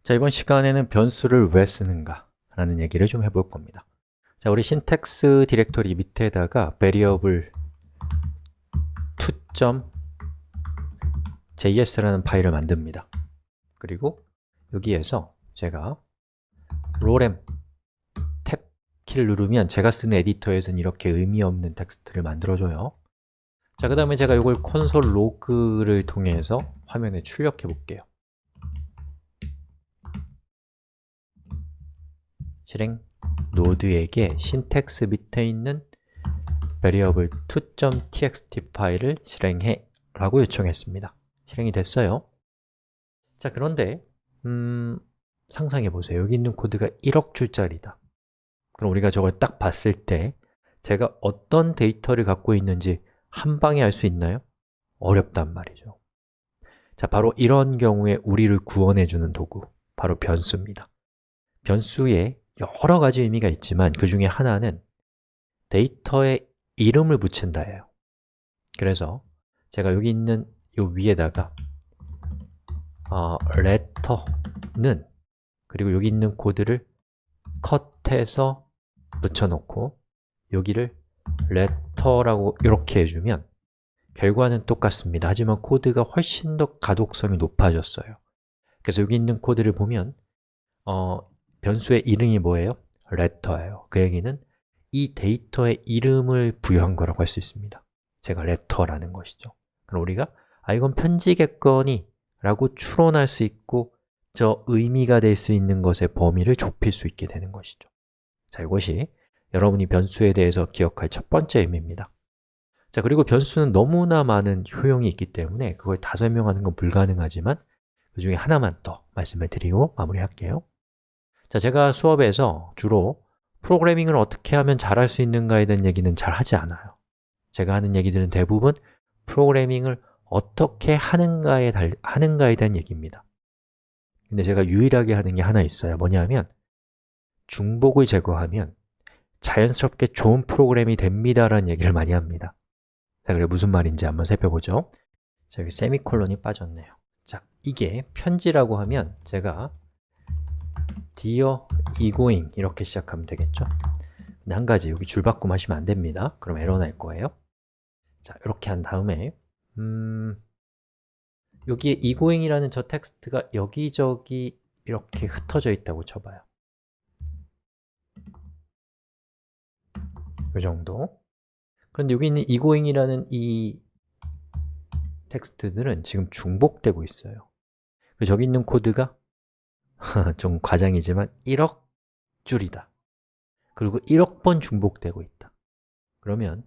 자, 이번 시간에는 변수를 왜 쓰는가 라는 얘기를 좀 해볼 겁니다. 자, 우리 신텍스 디렉토리 밑에다가 variable to.js라는 파일을 만듭니다. 그리고 여기에서 제가 lorem 탭 키를 누르면 제가 쓰는 에디터에서는 이렇게 의미 없는 텍스트를 만들어줘요. 자, 그 다음에 제가 이걸 콘솔 로그를 통해서 화면에 출력해 볼게요. 실행 노드에게 신텍스 밑에 있는 variable to.txt 파일을 실행해 라고 요청했습니다. 실행이 됐어요. 자, 그런데 상상해 보세요. 여기 있는 코드가 1억 줄짜리다. 그럼 우리가 저걸 딱 봤을 때 제가 어떤 데이터를 갖고 있는지 한 방에 알 수 있나요? 어렵단 말이죠. 자, 바로 이런 경우에 우리를 구원해주는 도구, 바로 변수입니다. 변수에 여러 가지 의미가 있지만 그 중에 하나는 데이터에 이름을 붙인다예요. 그래서 제가 여기 있는 요 위에다가 letter는 그리고 여기 있는 코드를 컷해서 붙여놓고 여기를 letter라고 이렇게 해주면 결과는 똑같습니다. 하지만 코드가 훨씬 더 가독성이 높아졌어요. 그래서 여기 있는 코드를 보면 변수의 이름이 뭐예요? letter예요. 그 얘기는 이 데이터의 이름을 부여한 거라고 할 수 있습니다. 제가 letter라는 것이죠. 그럼 우리가 이건 편지겠거니 라고 추론할 수 있고 저 의미가 될 수 있는 것의 범위를 좁힐 수 있게 되는 것이죠. 자, 이것이 여러분이 변수에 대해서 기억할 첫 번째 의미입니다. 자, 그리고 변수는 너무나 많은 효용이 있기 때문에 그걸 다 설명하는 건 불가능하지만 그 중에 하나만 더 말씀을 드리고 마무리할게요. 자, 제가 수업에서 주로 프로그래밍을 어떻게 하면 잘할 수 있는가에 대한 얘기는 잘 하지 않아요. 제가 하는 얘기들은 대부분 프로그래밍을 어떻게 하는가에 대한 얘기입니다. 근데 제가 유일하게 하는 게 하나 있어요. 뭐냐면 중복을 제거하면 자연스럽게 좋은 프로그램이 됩니다라는 얘기를 많이 합니다. 자, 그래 무슨 말인지 한번 살펴보죠. 자, 여기 세미콜론이 빠졌네요. 자, 이게 편지라고 하면 제가 Dear egoing 이렇게 시작하면 되겠죠? 근데 한 가지, 여기 줄바꿈 하시면 안 됩니다. 그럼 에러 날 거예요. 자, 이렇게 한 다음에 여기에 egoing이라는 저 텍스트가 여기저기 이렇게 흩어져 있다고 쳐봐요. 이 정도. 그런데 여기 있는 egoing이라는 이 텍스트들은 지금 중복되고 있어요. 그리고 저기 있는 코드가 좀 과장이지만 1억 줄이다. 그리고 1억 번 중복되고 있다. 그러면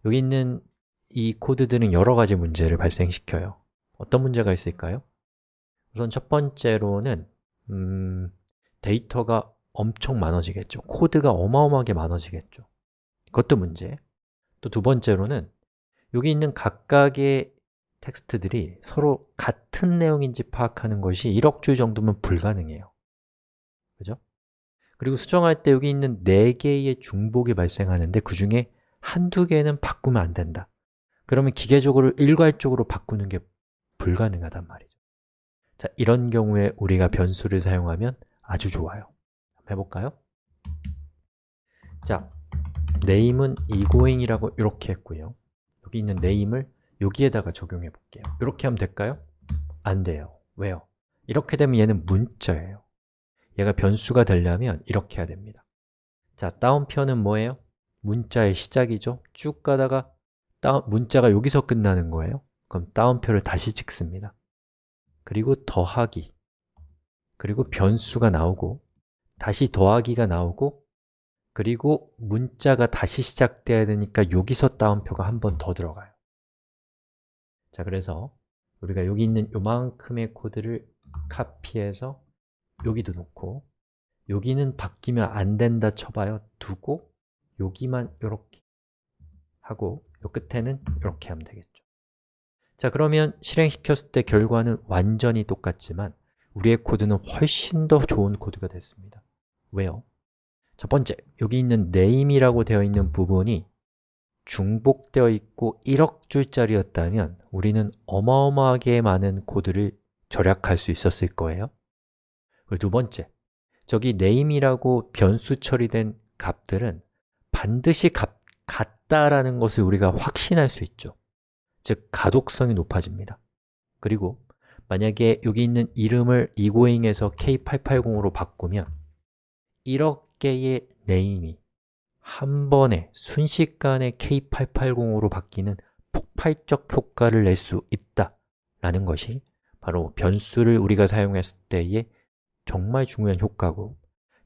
여기 있는 이 코드들은 여러 가지 문제를 발생시켜요. 어떤 문제가 있을까요? 우선 첫 번째로는 데이터가 엄청 많아지겠죠. 코드가 어마어마하게 많아지겠죠. 그것도 문제. 또 두 번째로는 여기 있는 각각의 텍스트들이 서로 같은 내용인지 파악하는 것이 1억 줄 정도면 불가능해요. 그죠? 그리고 수정할 때 여기 있는 4개의 중복이 발생하는데 그 중에 한두 개는 바꾸면 안 된다. 그러면 기계적으로 일괄적으로 바꾸는 게 불가능하단 말이죠. 자, 이런 경우에 우리가 변수를 사용하면 아주 좋아요. 한번 해볼까요? 자, name은 egoing이라고 이렇게 했고요. 여기 있는 name을 여기에다가 적용해 볼게요. 이렇게 하면 될까요? 안 돼요. 왜요? 이렇게 되면 얘는 문자예요. 얘가 변수가 되려면 이렇게 해야 됩니다. 자, 다운표는 뭐예요? 문자의 시작이죠. 쭉 가다가 문자가 여기서 끝나는 거예요. 그럼 다운표를 다시 찍습니다. 그리고 더하기, 그리고 변수가 나오고 다시 더하기가 나오고 그리고 문자가 다시 시작돼야 되니까 여기서 다운표가 한 번 더 들어가요. 자, 그래서 우리가 여기 있는 요만큼의 코드를 카피해서 여기도 놓고 여기는 바뀌면 안 된다 쳐봐요. 두고 여기만 이렇게 하고 요 끝에는 이렇게 하면 되겠죠. 자, 그러면 실행시켰을 때 결과는 완전히 똑같지만 우리의 코드는 훨씬 더 좋은 코드가 됐습니다. 왜요? 첫 번째, 여기 있는 name이라고 되어 있는 부분이 중복되어 있고 1억 줄짜리였다면 우리는 어마어마하게 많은 코드를 절약할 수 있었을 거예요. 그리고 두 번째, 저기 name이라고 변수 처리된 값들은 반드시 같다라는 것을 우리가 확신할 수 있죠. 즉, 가독성이 높아집니다. 그리고 만약에 여기 있는 이름을 egoing에서 K880으로 바꾸면 1억 개의 name이 한 번에 순식간에 K880으로 바뀌는 폭발적 효과를 낼 수 있다라는 것이 바로 변수를 우리가 사용했을 때의 정말 중요한 효과고,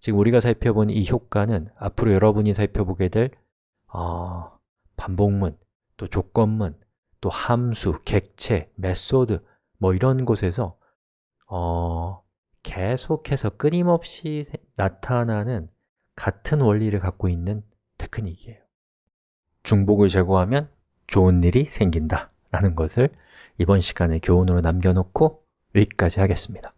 지금 우리가 살펴본 이 효과는 앞으로 여러분이 살펴보게 될 반복문, 또 조건문, 또 함수, 객체, 메소드 뭐 이런 곳에서 계속해서 끊임없이 나타나는 같은 원리를 갖고 있는 테크닉이에요. 중복을 제거하면 좋은 일이 생긴다 라는 것을 이번 시간에 교훈으로 남겨놓고 여기까지 하겠습니다.